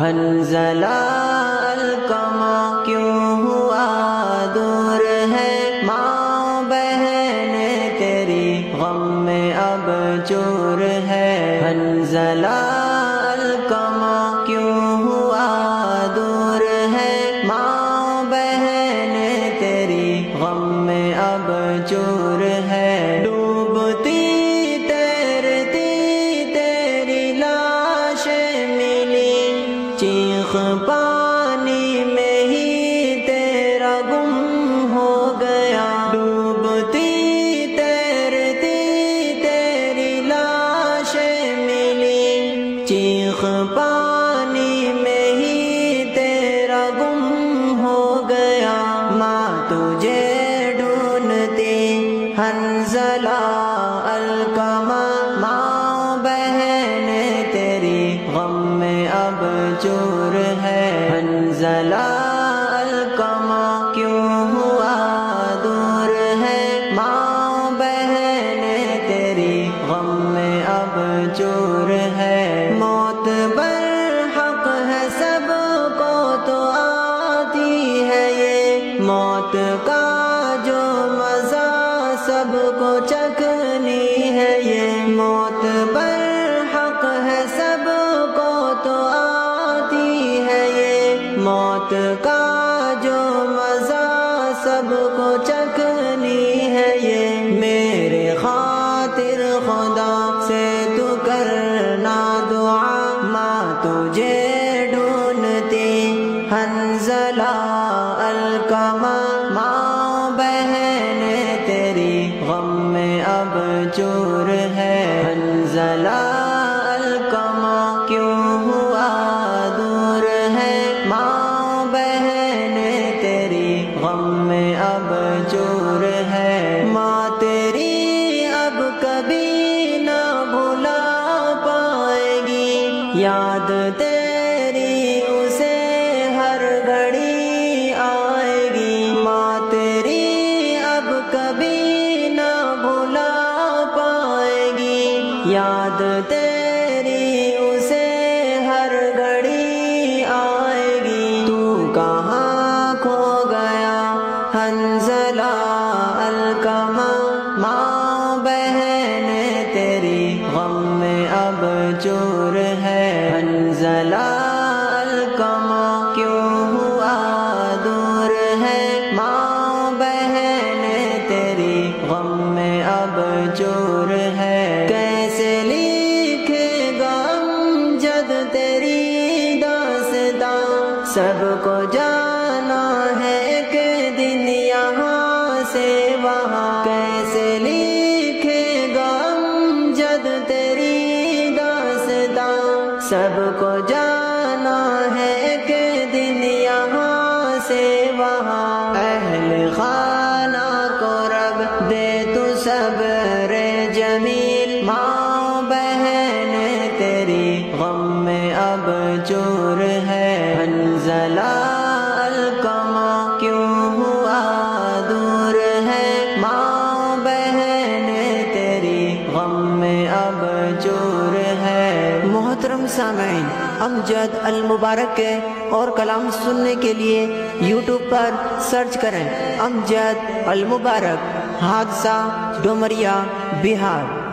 حنظلہ القمہ کیوں ہوا دور ہے، ماں بہن تیری غم میں اب چور ہے۔ حنظلہ القمہ کیوں ہوا دور ہے، ماں بہن تیری غم میں اب چور ہے۔ ڈوبتی تیرتی تیری لاش ملی، چیخ پانی میں ہی تیرا گم ہو گیا۔ ڈوبتی تیرتی تیری لاش ملی، چیخ پانی میں ہی تیرا گم ہو گیا۔ ماں تجھے ڈھونڈتی حنظلہ القمہ، ماں بہن تیری غم میں اب چور ہے۔ حنظلہ القمہ کیوں ہوا دور ہے، ماں بہن تیری غم میں اب چور ہے۔ موت برحق ہے سب کو تو آتی ہے یہ، موت کا جو مزہ سب کو چکھنی ہے یہ۔ موت برحق ہے سب کو تو آتی ہے یہ، موت کا جو مزہ سب کو چکھنی ہے یہ۔ میرے خاطر خدا سے تو کرنا دعا، ماں تجھے ڈھونڈتی حنظلہ القمہ، ماں بہن تیری غم میں اب چور ہے۔ حنظلہ القمہ کیوں ہوا دور ہے، ماں بہن تیری غم میں اب چور ہے۔ ماں تیری اب کبھی نہ بھلا پائے گی، یاد تیری اسے ہر گھڑی آئے گی۔ ماں تیری اب کبھی نہ بھلا پائے گی، یاد تیری اسے ہر گھڑی آئے گی۔ تو کہاں کھو گیا حنظلہ القمہ، ماں بہن تیری غم میں اب چور ہے۔ حنظلہ القمہ کیوں ہوا دور ہے، ماں بہن تیری غم میں اب چور ہے۔ کیسے لکھے گا امجد تیری داستان، سب کو جانا ہے ایک دن یہاں سے وہاں۔ کیسے لکھے گا امجد تیری داستان، سب کو جانا ہے ایک دن یہاں سے وہاں۔ اہل خانہ کو رب دے تو صبر جمیل، ماں بہن تیری غم میں اب چور ہے۔ حنظلہ القمہ کیوں ہوا دور ہے، ماں بہن تیری غم میں اب چور ہے۔ محترم سامعین، امجد المبارک کے اور کلام سننے کے لیے یوٹیوب پر سرچ کریں امجد المبارک، حادثہ ڈومریا بہار۔